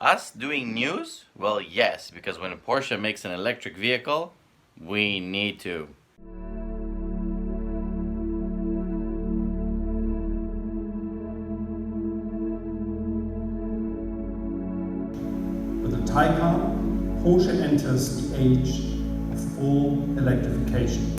Us doing news? Well, yes, because when Porsche makes an electric vehicle, we need to. With the Taycan, Porsche enters the age of full electrification.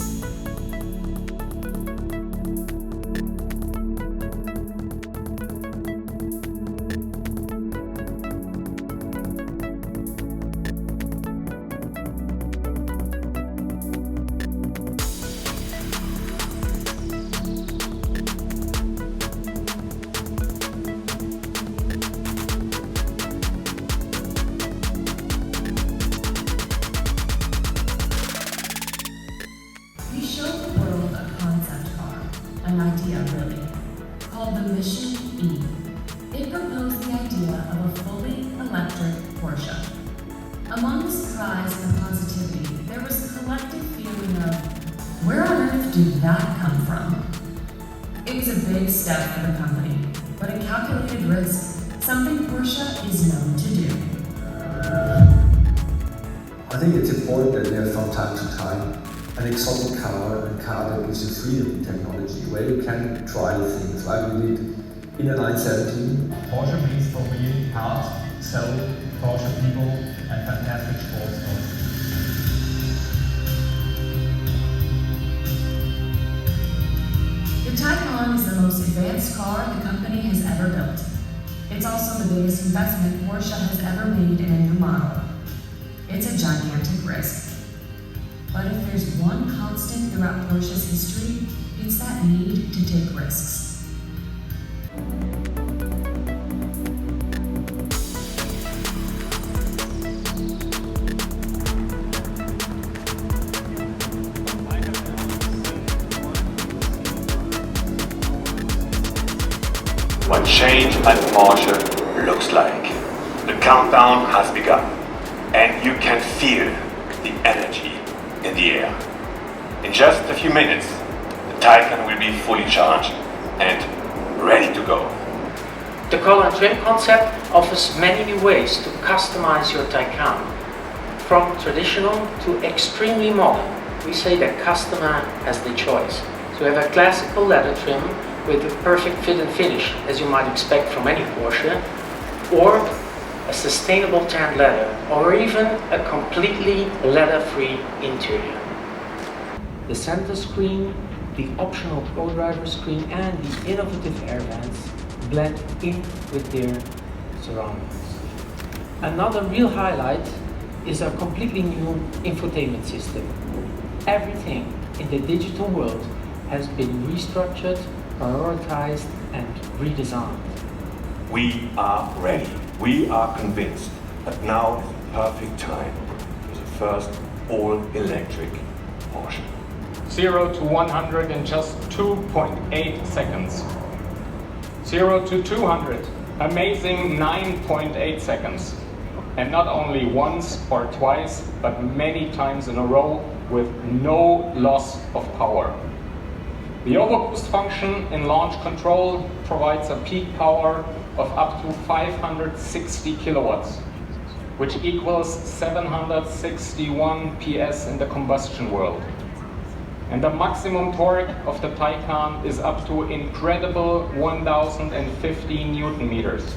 We showed the world a concept car, an idea really, called the Mission E. It proposed the idea of a fully electric Porsche. Among the surprise and the positivity, there was a collective feeling of, where on earth did that come from? It was a big step for the company, but a calculated risk, something Porsche is known to do. I think it's important that there's from time to time an exotic car, a car that gives you freedom technology, where you can try things like we did in the 917. Porsche means for me heart, soul, Porsche people, and fantastic sports cars. The Taycan is the most advanced car the company has ever built. It's also the biggest investment Porsche has ever made in a new model. It's a gigantic risk. But if there's one constant throughout Porsche's history, it's that need to take risks. What change at Porsche looks like. The countdown has begun, and you can feel the energy in the air. In just a few minutes, the Taycan will be fully charged and ready to go. The color and trim concept offers many new ways to customize your Taycan. From traditional to extremely modern, we say that customer has the choice. So we have a classical leather trim with a perfect fit and finish, as you might expect from any Porsche, or a sustainable tanned leather, or even a completely leather-free interior. The center screen, the optional co-driver screen, and the innovative air vents blend in with their surroundings. Another real highlight is our completely new infotainment system. Everything in the digital world has been restructured, prioritized, and redesigned. We are ready. We are convinced that now is the perfect time for the first all-electric Porsche. 0 to 100 in just 2.8 seconds. 0 to 200, amazing 9.8 seconds. And not only once or twice, but many times in a row with no loss of power. The overboost function in launch control provides a peak power of up to 560 kilowatts, which equals 761 PS in the combustion world. And the maximum torque of the Taycan is up to incredible 1050 Newton meters.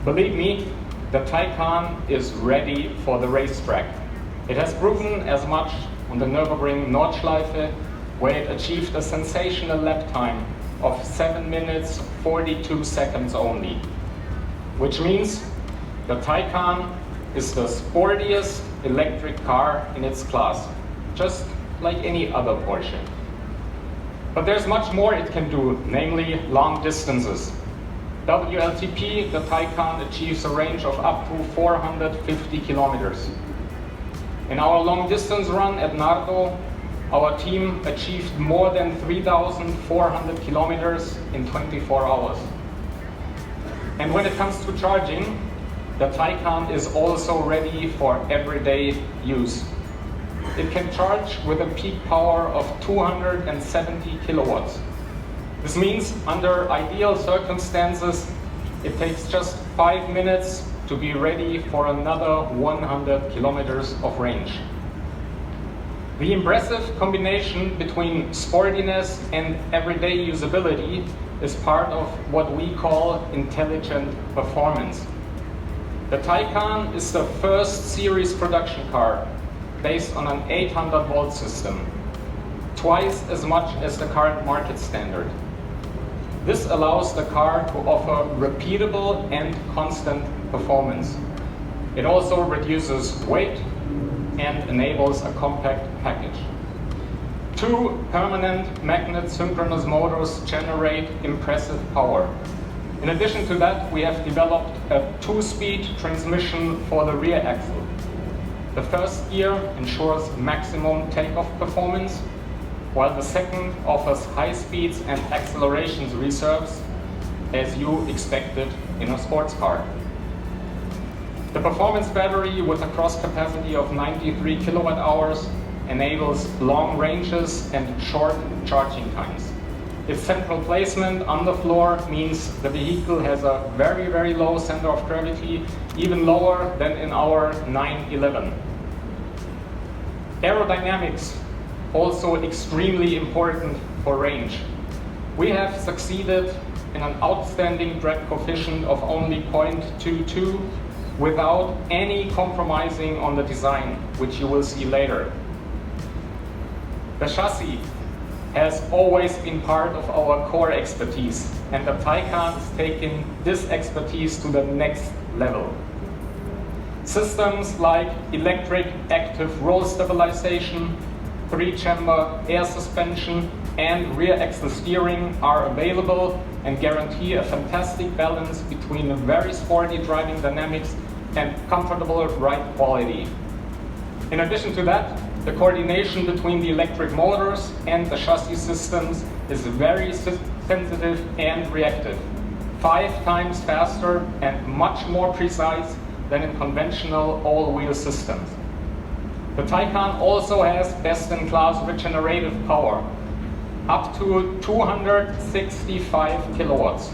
Believe me, the Taycan is ready for the racetrack. It has proven as much on the Nürburgring Nordschleife, where it achieved a sensational lap time of 7 minutes 42 seconds only. Which means the Taycan is the sportiest electric car in its class, just like any other Porsche. But there's much more it can do, namely long distances. WLTP, the Taycan achieves a range of up to 450 kilometers. In our long distance run at Nardo, our team achieved more than 3,400 kilometers in 24 hours. And when it comes to charging, the Taycan is also ready for everyday use. It can charge with a peak power of 270 kilowatts. This means under ideal circumstances, it takes just 5 minutes to be ready for another 100 kilometers of range. The impressive combination between sportiness and everyday usability is part of what we call intelligent performance. The Taycan is the first series production car based on an 800-volt system, twice as much as the current market standard. This allows the car to offer repeatable and constant performance. It also reduces weight and enables a compact package. 2 permanent magnet synchronous motors generate impressive power. In addition to that, we have developed a 2-speed transmission for the rear axle. The first gear ensures maximum takeoff performance, while the second offers high speeds and accelerations reserves, as you expected in a sports car. The performance battery with a cross capacity of 93 kilowatt hours enables long ranges and short charging times. Its central placement on the floor means the vehicle has a very, very low center of gravity, even lower than in our 911. Aerodynamics, also extremely important for range. We have succeeded in an outstanding drag coefficient of only 0.22 without any compromising on the design, which you will see later. The chassis has always been part of our core expertise, and the Taycan is taking this expertise to the next level. Systems like electric active roll stabilization, 3-chamber air suspension, and rear axle steering are available and guarantee a fantastic balance between a very sporty driving dynamics and comfortable ride quality. In addition to that, the coordination between the electric motors and the chassis systems is very sensitive and reactive, 5 times faster and much more precise than in conventional all-wheel systems. The Taycan also has best-in-class regenerative power, up to 265 kilowatts,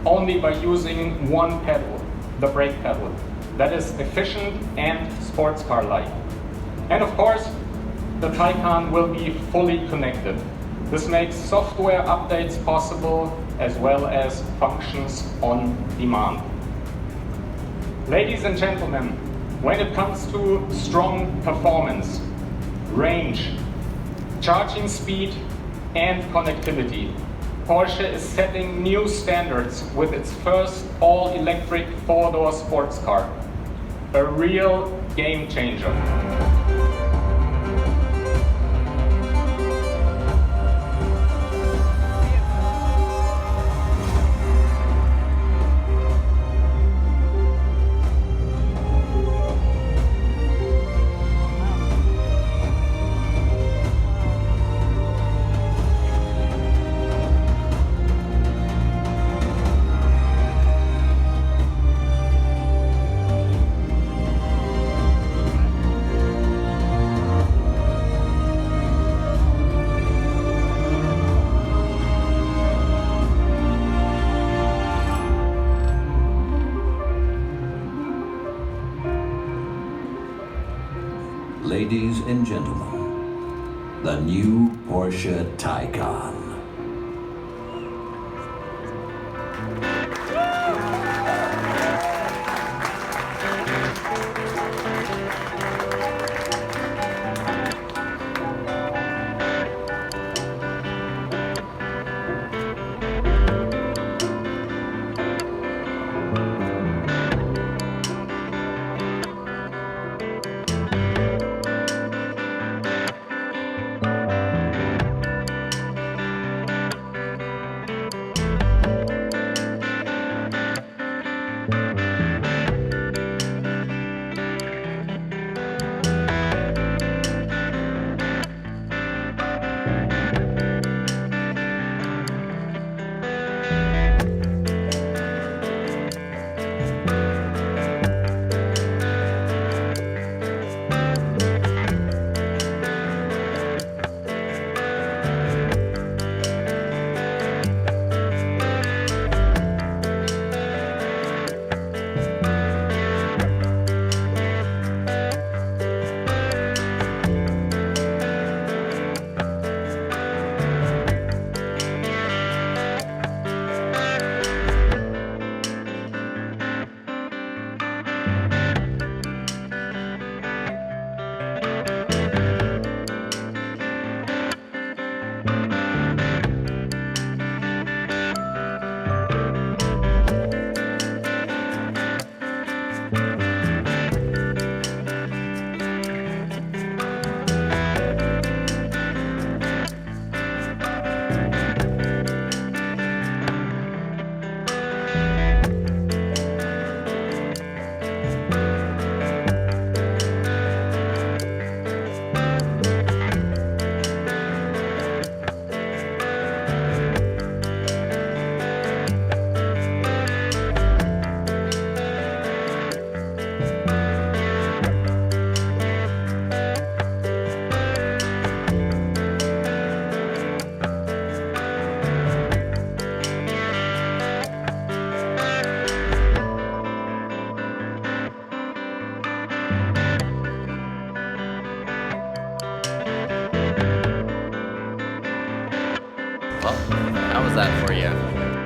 only by using one pedal, the brake pedal. That is efficient and sports car-like. And of course, the Taycan will be fully connected. This makes software updates possible as well as functions on demand. Ladies and gentlemen, when it comes to strong performance, range, charging speed, and connectivity, Porsche is setting new standards with its first all-electric 4-door sports car. A real game changer. Ladies and gentlemen, the new Porsche Taycan. Well, how was that for you?